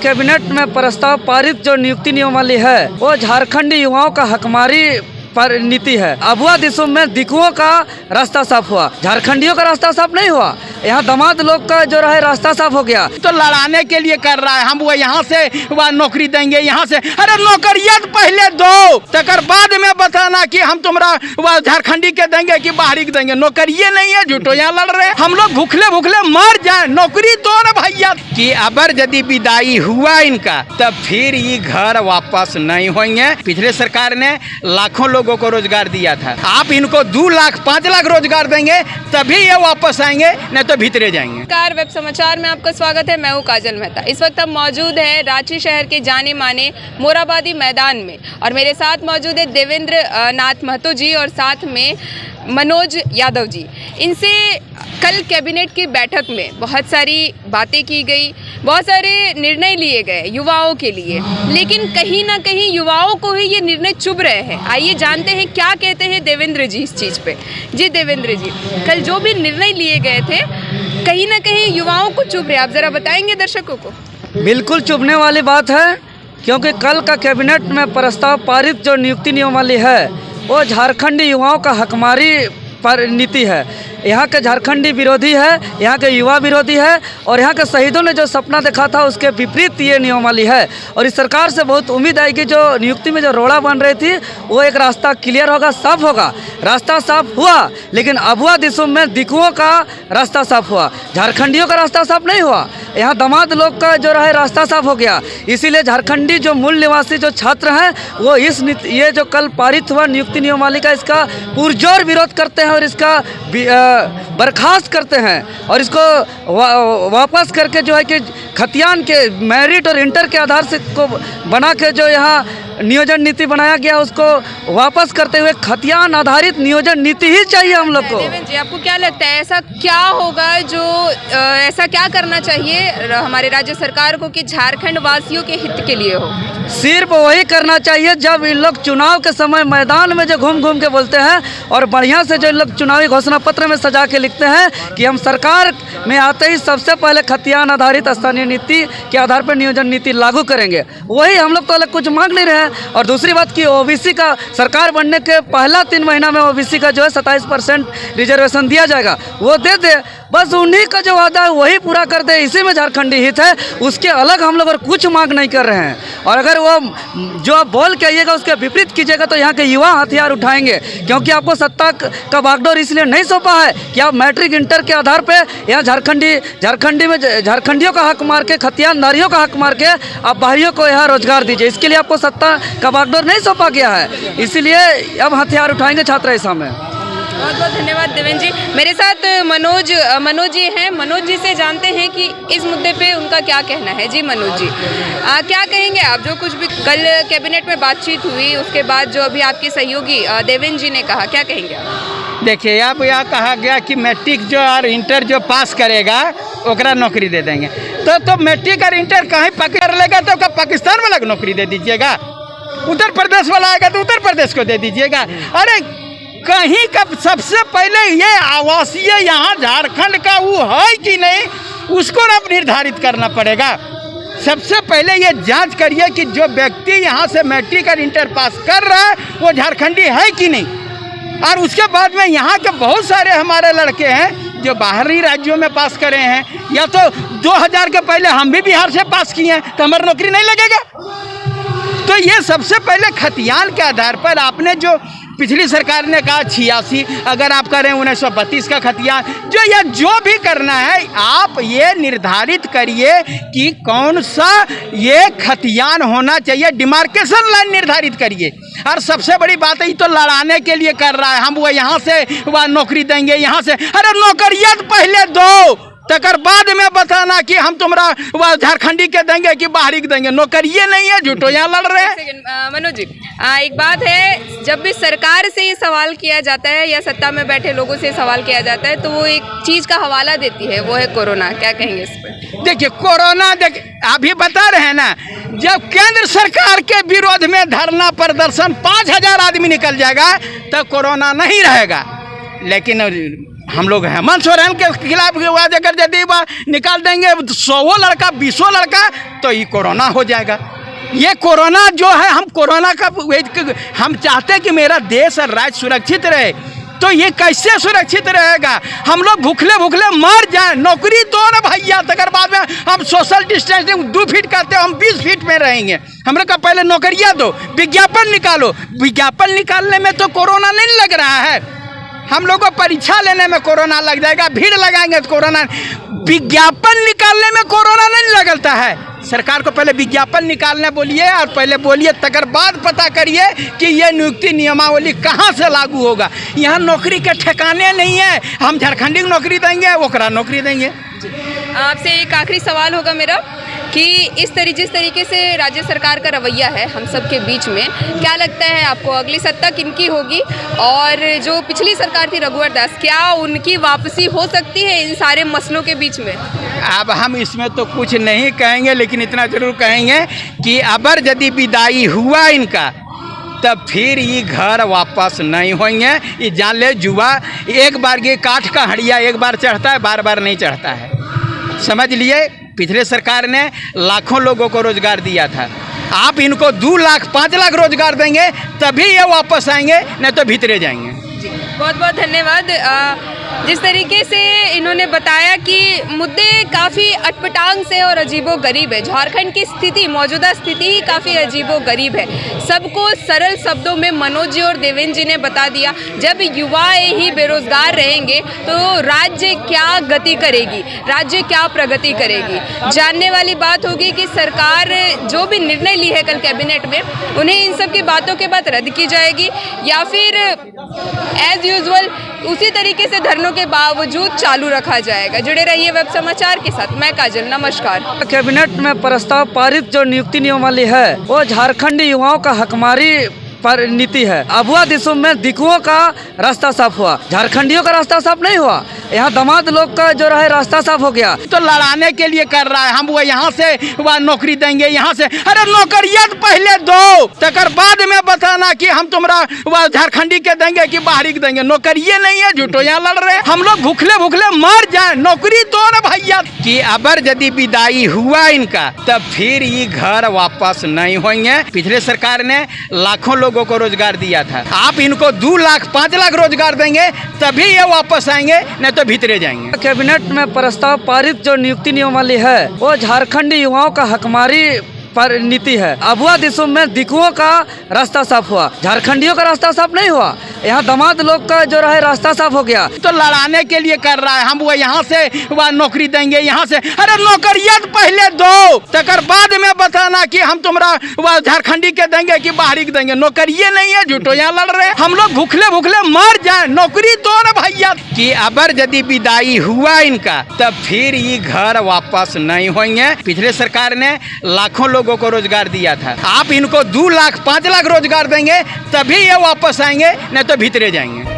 Cabinet में प्रस्ताव पारित जो नियुक्ति नियमावली है वो झारखंडी युवाओं का हकमारी पर नीति है। अबुआ दिसुम में दिकुओं का रास्ता साफ हुआ, झारखंडियों का रास्ता साफ नहीं हुआ। यहाँ दामाद लोग का जो रहे रास्ता साफ हो गया। तो लड़ाने के लिए कर रहा है, हम वो यहाँ से वह नौकरी देंगे, यहाँ से अरे नौकरियाँ तो पहले दो, तकर बाद में बताना कि हम तुम्हारा वह झारखंडी के देंगे कि बाहरी के देंगे। नौकरियाँ नहीं है, झूठो यहाँ लड़ रहे हैं। हम लोग भूखले भूखले मर जाए, नौकरी दो ना भैया। कि अबर यदि विदाई हुआ इनका तब फिर ये घर वापस नहीं होंगे। पिछले सरकार ने लाखों लोगों को रोजगार दिया था, आप इनको 2 लाख 5 लाख रोजगार देंगे तभी ये वापस आएंगे, नहीं तो भीतरे जाएंगे। नमस्कार, वेब समाचार में आपका स्वागत है। मैं हूँ काजल मेहता। इस वक्त हम मौजूद हैं रांची शहर के जाने माने मोराबादी मैदान में और मेरे साथ मौजूद है देवेंद्र नाथ महतो जी और साथ में मनोज यादव जी। इनसे कल कैबिनेट की बैठक में बहुत सारी बातें की गई, बहुत सारे निर्णय लिए गए युवाओं के लिए, लेकिन कहीं ना कहीं युवाओं को ही ये निर्णय चुभ रहे हैं। आइए जानते हैं क्या कहते हैं देवेंद्र जी इस चीज़ पे। जी देवेंद्र जी, कल जो भी निर्णय लिए गए थे कहीं ना कहीं युवाओं को चुभ रहे, आप ज़रा बताएंगे दर्शकों को। बिल्कुल चुभने वाली बात है, क्योंकि कल का कैबिनेट में प्रस्ताव पारित जो नियुक्ति नियमावली है वो झारखंडी युवाओं का हकमारी पर नीति है। यहाँ के झारखंडी विरोधी है, यहाँ के युवा विरोधी है और यहाँ के शहीदों ने जो सपना देखा था उसके विपरीत ये नियमावली है। और इस सरकार से बहुत उम्मीद है कि जो नियुक्ति में जो रोड़ा बन रही थी वो एक रास्ता क्लियर होगा, साफ होगा। रास्ता साफ हुआ, लेकिन अबुआ दिसुम में दिकुओं का रास्ता साफ हुआ, झारखंडियों का रास्ता साफ नहीं हुआ। यहाँ दामाद लोग का जो रहे रास्ता साफ हो गया। इसीलिए झारखंडी जो मूल निवासी जो छात्र हैं वो ये जो कल पारित हुआ नियुक्ति नियमावली का, इसका पुरजोर विरोध करते हैं और इसका बर्खास्त करते हैं और इसको वापस करके जो है कि खतियान के मेरिट और इंटर के आधार से को बना के जो यहाँ नियोजन नीति बनाया गया उसको वापस करते हुए खतियान आधारित नियोजन नीति ही चाहिए हम लोग को। देवेंद्र जी, आपको क्या लगता है ऐसा क्या होगा जो ऐसा क्या करना चाहिए हमारे राज्य सरकार को कि झारखंड वासियों के हित के लिए हो? सिर्फ वही करना चाहिए जब इन लोग चुनाव के समय मैदान में जो घूम घूम के बोलते हैं और बढ़िया से जो इन लोग चुनावी घोषणा पत्र में सजा के लिखते हैं कि हम सरकार में आते ही सबसे पहले खतियान आधारित स्थानीय नीति के आधार पर नियोजन नीति लागू करेंगे, वही हम लोग तो अलग कुछ मांग नहीं रहे हैं। और दूसरी बात कि ओबीसी का सरकार बनने के पहला 3 महीना में ओबीसी का जो है 27% रिजर्वेशन दिया जाएगा, वो दे दे। बस उन्हीं का जो वादा है वही पूरा कर दे, इसी में झारखंडी हित है। उसके अलग हम लोग और कुछ मांग नहीं कर रहे हैं। और अगर वो जो आप बोल के आइएगा उसके विपरीत कीजिएगा तो यहाँ के युवा हथियार उठाएंगे, क्योंकि आपको सत्ता का बागडोर इसलिए नहीं सौंपा है कि आप मैट्रिक इंटर के आधार पे यहाँ झारखंडी में झारखंडियों का हक मार के, खतियान नारियों का हक मार के आप बाहरियों को यहाँ रोजगार दीजिए। इसके लिए आपको सत्ता का बागडोर नहीं सौंपा गया है, इसीलिए अब हथियार उठाएंगे छात्र ऐसा में। बहुत बहुत धन्यवाद देवेंद्र जी। मेरे साथ मनोज जी हैं। मनोज जी से जानते हैं कि इस मुद्दे पे उनका क्या कहना है। जी मनोज जी, क्या कहेंगे आप? जो कुछ भी कल कैबिनेट में बातचीत हुई उसके बाद जो अभी आपके सहयोगी देवेंद्र जी ने कहा, क्या कहेंगे आप? देखिए, आप यहाँ कहा गया कि मैट्रिक जो और इंटर जो पास करेगा ओकरा नौकरी दे देंगे, तो मैट्रिक और इंटर कहीं पकड़ लेगा तो पाकिस्तान वाला को नौकरी दे दीजिएगा, उत्तर प्रदेश वाला आएगा तो उत्तर प्रदेश को दे दीजिएगा। अरे कहीं का सबसे पहले ये आवासीय यहाँ झारखंड का वो है कि नहीं, उसको ना निर्धारित करना पड़ेगा। सबसे पहले ये जांच करिए कि जो व्यक्ति यहाँ से मैट्रिक और इंटर पास कर रहा है वो झारखंडी है कि नहीं। और उसके बाद में यहाँ के बहुत सारे हमारे लड़के हैं जो बाहरी राज्यों में पास करे हैं, या तो 2000 के पहले हम भी बिहार से पास किए हैं, तो हमारी नौकरी नहीं लगेगा। तो ये सबसे पहले खतियान के आधार पर आपने जो पिछली सरकार ने कहा 86, अगर आप करें 1932 का खतियान, जो भी करना है आप ये निर्धारित करिए कि कौन सा ये खतियान होना चाहिए, डिमार्केशन लाइन निर्धारित करिए। और सबसे बड़ी बात है, ये तो लड़ाने के लिए कर रहा है, हम वो यहाँ से वह नौकरी देंगे, यहाँ से अरे नौकरियाँ तो पहले दो, तकर बाद में बताना कि हम तुम्हारा वह झारखंडी के देंगे कि बाहरी के देंगे। नौकरियाँ नहीं है, झूठो यहाँ लड़ रहे हैं। मनोज जी, एक बात है, जब भी सरकार से ये सवाल किया जाता है या सत्ता में बैठे लोगों से सवाल किया जाता है तो वो एक चीज़ का हवाला देती है, वो है कोरोना। क्या कहेंगे इस पर? देखिए, कोरोना अभी बता रहे हैं ना, जब केंद्र सरकार के विरोध में धरना प्रदर्शन 5000 आदमी निकल जाएगा तो कोरोना नहीं रहेगा। लेकिन हम लोग हेमंत सोरेन के खिलाफ आवाज अगर यदि निकाल देंगे 100 लड़का 20 लड़का तो ये कोरोना हो जाएगा। ये कोरोना जो है, हम कोरोना का हम चाहते हैं कि मेरा देश और राज्य सुरक्षित रहे, तो ये कैसे सुरक्षित रहेगा? हम लोग भूखले भूखले मर जाएं। नौकरी दो ना भैया, अगर बाद में हम सोशल डिस्टेंसिंग 2 फीट करते हो, हम 20 फीट में रहेंगे। हमने कहा पहले नौकरियां दो, विज्ञापन निकालो। विज्ञापन निकालने में तो कोरोना नहीं लग रहा है, हम लोगों को परीक्षा लेने में कोरोना लग जाएगा, भीड़ लगाएंगे तो कोरोना। विज्ञापन निकालने में कोरोना नहीं लगता है। सरकार को पहले विज्ञापन निकालने बोलिए और पहले बोलिए, तकर बाद पता करिए कि ये नियुक्ति नियमावली कहाँ से लागू होगा। यहाँ नौकरी के ठिकाने नहीं है, हम झारखंडी को नौकरी देंगे, ओकरा नौकरी देंगे। आपसे एक आखिरी सवाल होगा मेरा कि जिस तरीके से राज्य सरकार का रवैया है हम सब के बीच में, क्या लगता है आपको अगली सत्ता किनकी होगी? और जो पिछली सरकार थी रघुवर दास, क्या उनकी वापसी हो सकती है इन सारे मसलों के बीच में? अब हम इसमें तो कुछ नहीं कहेंगे, लेकिन इतना जरूर कहेंगे कि अगर यदि विदाई हुआ इनका, तब फिर ये घर वापस नहीं होंगे। ये जान ले, जुआ एक बार ये काठ का हड़िया एक बार चढ़ता है, बार बार नहीं चढ़ता है, समझ लिए। पिछले सरकार ने लाखों लोगों को रोजगार दिया था, आप इनको 2 लाख 5 लाख रोजगार देंगे तभी ये वापस आएंगे, नहीं तो भीतरे जाएंगे। बहुत बहुत धन्यवाद। जिस तरीके से इन्होंने बताया कि मुद्दे काफ़ी अटपटांग से और अजीबोगरीब है, झारखंड की स्थिति, मौजूदा स्थिति ही काफ़ी अजीबोगरीब है। सबको सरल शब्दों में मनोज जी और देवेंद्र जी ने बता दिया। जब युवाएं ही बेरोजगार रहेंगे तो राज्य क्या गति करेगी, राज्य क्या प्रगति करेगी? जानने वाली बात होगी कि सरकार जो भी निर्णय ली है कल कैबिनेट में, उन्हें इन सब की बातों के बाद रद्द की जाएगी या फिर एज यूजुअल उसी तरीके से धरनों के बावजूद चालू रखा जाएगा। जुड़े रहिए वेब समाचार के साथ, मैं काजल, नमस्कार। कैबिनेट में प्रस्ताव पारित जो नियुक्ति नियमावली है, वो झारखंडी युवाओं का हकमारी पर नीति है। अबुआ दिसुम में दिकुओं का रास्ता साफ हुआ, झारखंडियों का रास्ता साफ नहीं हुआ। यहाँ दामाद लोग का जो रहे रास्ता साफ हो गया। तो लड़ाने के लिए कर रहा है, हम वो यहाँ से वह नौकरी देंगे, यहाँ से। अरे नौकरियां तो पहले दो, तकर बाद में बताना कि हम तुम्हारा वह झारखंडी के देंगे कि बाहरी के देंगे। नौकरियां नहीं है, झूठो यहाँ लड़ रहे हैं। हम लोग भूखले भूखले मर जाए, नौकरी दो ना भैया। कि अगर यदि विदाई हुआ इनका, तब फिर ये घर वापस नहीं होंगे। पिछले सरकार ने लाखों लोगों को रोजगार दिया था, आप इनको 2 लाख 5 लाख रोजगार देंगे तभी ये वापस आएंगे, नहीं तो भीतरे जाएंगे। कैबिनेट में प्रस्ताव पारित जो नियुक्ति नियमावली है, वो झारखंडी युवाओं का हकमारी पर नीति है। अबुआ दिसुम में दिकुओं का रास्ता साफ हुआ, झारखंडियों का रास्ता साफ नहीं हुआ। यहाँ दामाद लोग का जो रहे रास्ता साफ हो गया। तो लड़ाने के लिए कर रहा है, हम वो यहाँ से वह नौकरी देंगे, यहाँ से। अरे नौकरियां तो पहले दो, तकर बाद में बताना कि हम तुम्हारा वह झारखंडी के देंगे कि बाहरी के देंगे। नौकरियां नहीं है, झूठो यहाँ लड़ रहे हैं। हम लोग भूखले भूखले मर जाए, नौकरी दो ना भैया। कि अगर यदि विदाई हुआ इनका, तब फिर ये घर वापस नहीं होंगे। पिछले सरकार ने लाखों लोगों को रोजगार दिया था, आप इनको 2 लाख 5 लाख रोजगार देंगे तभी ये वापस आएंगे, नहीं तो भीतरे जाएंगे।